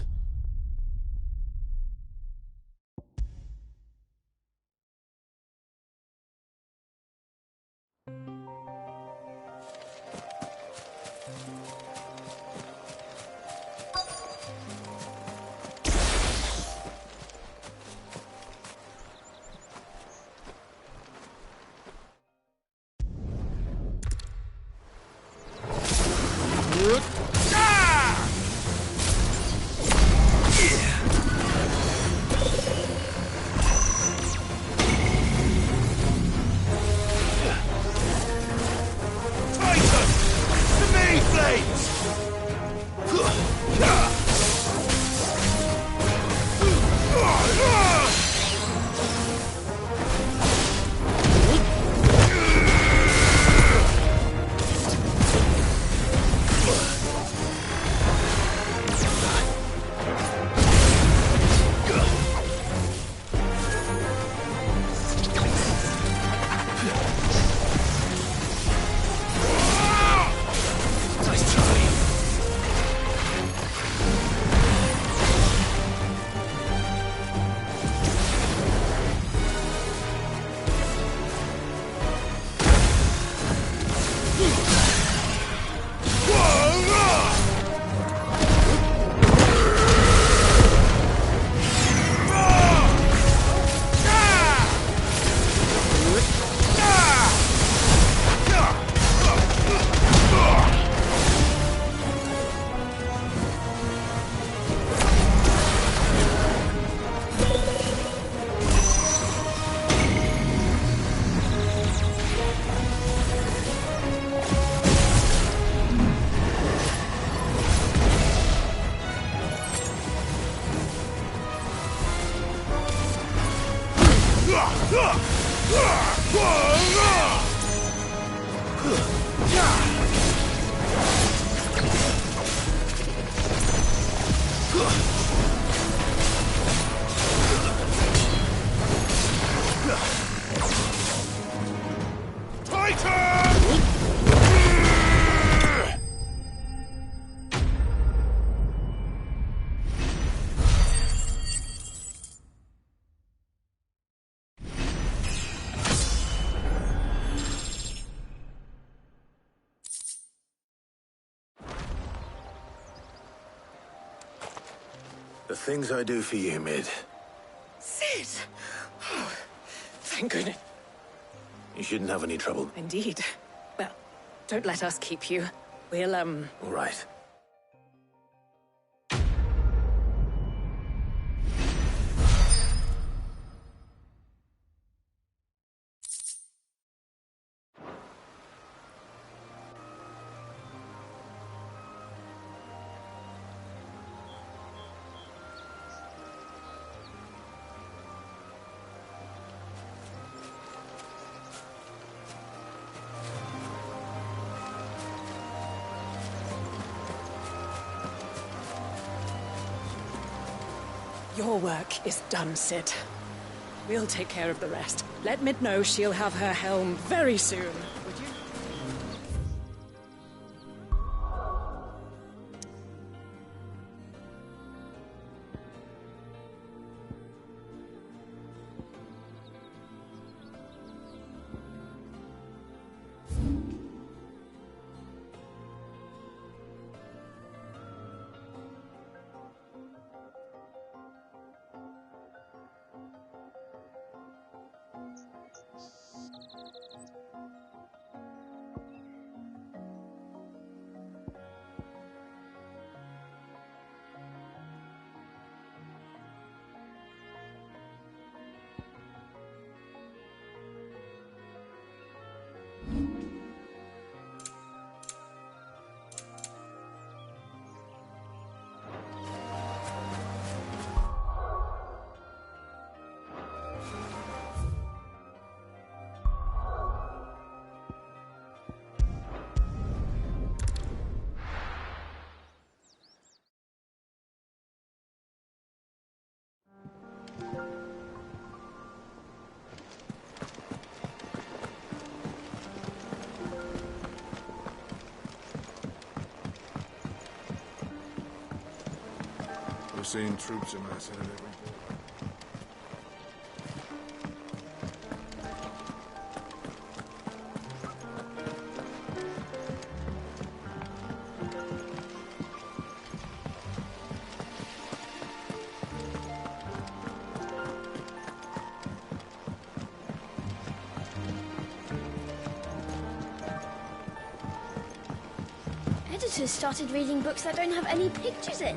[SPEAKER 1] The things I do for you, Mid.
[SPEAKER 7] Sid! Oh, thank goodness.
[SPEAKER 1] You shouldn't have any trouble.
[SPEAKER 7] Indeed. Well, don't let us keep you. We'll,
[SPEAKER 1] All right.
[SPEAKER 7] Your work is done, Sid. We'll take care of the rest. Let Mid know she'll have her helm very soon. Would you?
[SPEAKER 5] We're seeing troops amassing at every door.
[SPEAKER 9] Editors started reading books that don't have any pictures in.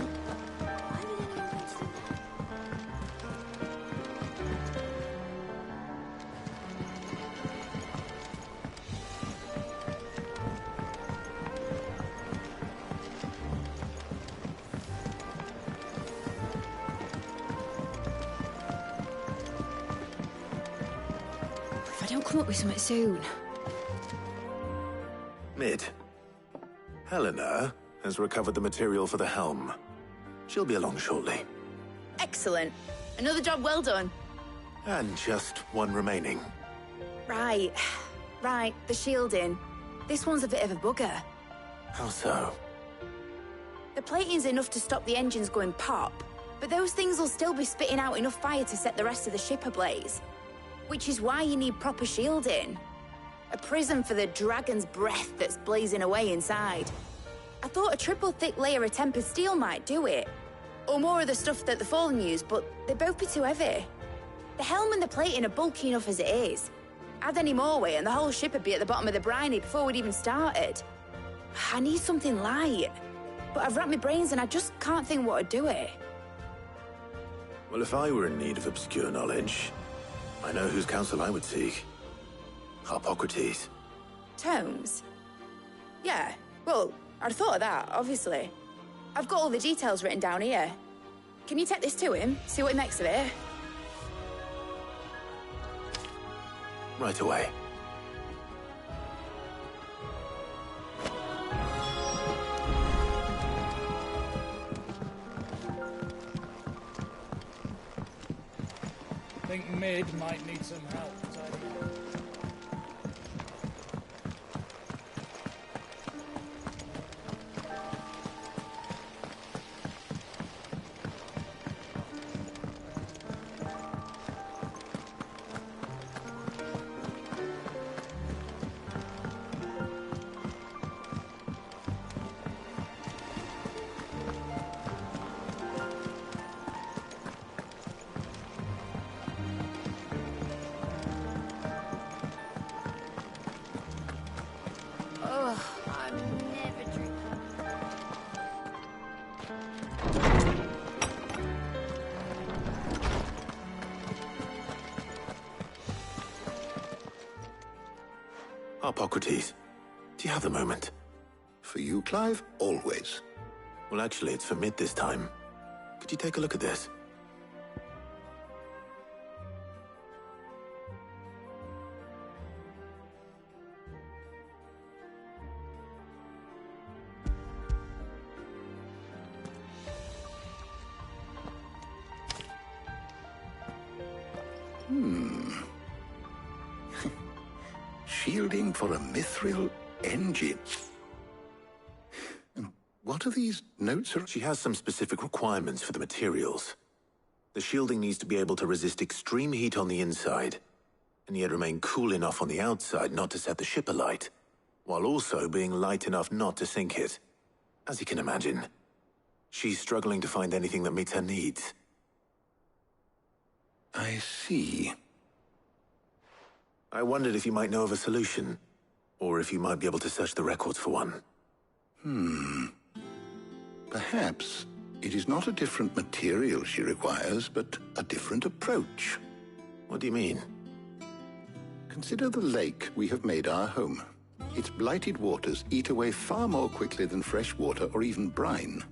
[SPEAKER 20] If I don't come up with something soon.
[SPEAKER 1] Mid. Helena has recovered the material for the helm. She'll be along shortly.
[SPEAKER 20] Excellent. Another job well done.
[SPEAKER 1] And just one remaining.
[SPEAKER 20] Right. Right, the shielding. This one's a bit of a bugger.
[SPEAKER 1] How so?
[SPEAKER 20] The plating's enough to stop the engines going pop, but those things will still be spitting out enough fire to set the rest of the ship ablaze. Which is why you need proper shielding. A prism for the dragon's breath that's blazing away inside. I thought a triple thick layer of tempered steel might do it. Or more of the stuff that the Fallen use, but they'd both be too heavy. The helm and the plating are bulky enough as it is. Add any more weight and the whole ship would be at the bottom of the briny before we'd even started. I need something light. But I've racked my brains and I just can't think what would do it.
[SPEAKER 1] Well, if I were in need of obscure knowledge, I know whose counsel I would seek. Harpocrates.
[SPEAKER 20] Tomes? Yeah, well, I'd thought of that, obviously. I've got all the details written down here. Can you take this to him, see what he makes of it?
[SPEAKER 1] Right away.
[SPEAKER 12] think Mid might need some help tidying up.
[SPEAKER 1] Hippocrates, do you have a moment?
[SPEAKER 8] For you, Clive? Always.
[SPEAKER 1] Well, actually, it's for Mid this time. Could you take a look at this?
[SPEAKER 8] Shielding for a mithril engine. And what are these notes?
[SPEAKER 1] She has some specific requirements for the materials. The shielding needs to be able to resist extreme heat on the inside, and yet remain cool enough on the outside not to set the ship alight, while also being light enough not to sink it. As you can imagine, she's struggling to find anything that meets her needs.
[SPEAKER 8] I see.
[SPEAKER 1] I wondered if you might know of a solution, or if you might be able to search the records for one.
[SPEAKER 8] Perhaps it is not a different material she requires, but a different approach.
[SPEAKER 1] What do you mean?
[SPEAKER 8] Consider the lake we have made our home. Its blighted waters eat away far more quickly than fresh water or even brine,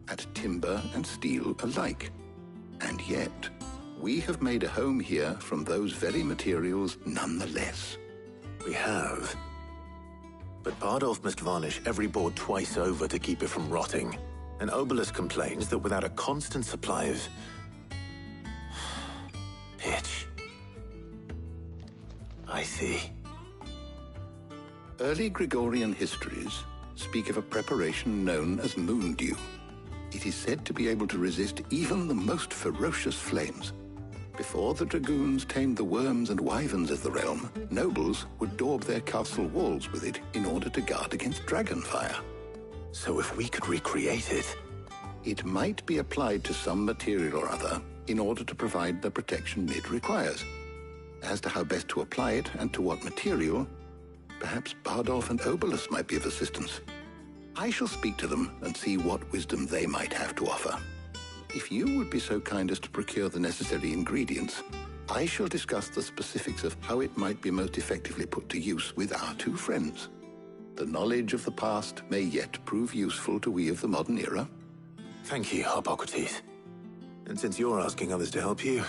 [SPEAKER 8] at timber and steel alike. And yet, we have made a home here from those very materials nonetheless.
[SPEAKER 1] We have. But Bardolph must varnish every board twice over to keep it from rotting. And Obelus complains that without a constant supply of pitch. I see.
[SPEAKER 8] Early Gregorian histories speak of a preparation known as moon dew. It is said to be able to resist even the most ferocious flames. Before the dragoons tamed the worms and wyverns of the realm, nobles would daub their castle walls with it in order to guard against dragon fire.
[SPEAKER 1] So if we could recreate it...
[SPEAKER 8] It might be applied to some material or other in order to provide the protection Mid requires. As to how best to apply it and to what material, perhaps Bardolph and Obelus might be of assistance. I shall speak to them and see what wisdom they might have to offer. If you would be so kind as to procure the necessary ingredients, I shall discuss the specifics of how it might be most effectively put to use with our two friends. The knowledge of the past may yet prove useful to we of the modern era.
[SPEAKER 1] Thank you, Hippocrates. And since you're asking others to help you,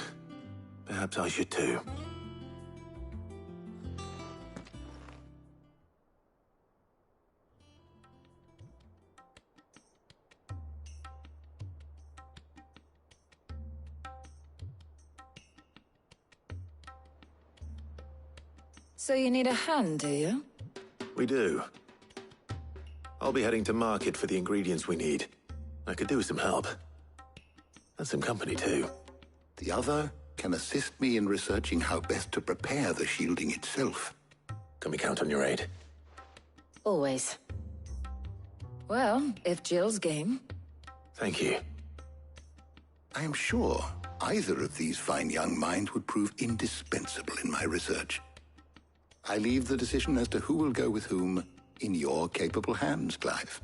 [SPEAKER 1] perhaps I should too.
[SPEAKER 17] So you need a hand, do you?
[SPEAKER 1] We do. I'll be heading to market for the ingredients we need. I could do with some help. And some company, too.
[SPEAKER 8] The other can assist me in researching how best to prepare the shielding itself.
[SPEAKER 1] Can we count on your aid?
[SPEAKER 17] Always. Well, if Jill's game.
[SPEAKER 1] Thank you.
[SPEAKER 8] I am sure either of these fine young minds would prove indispensable in my research. I leave the decision as to who will go with whom in your capable hands, Clive.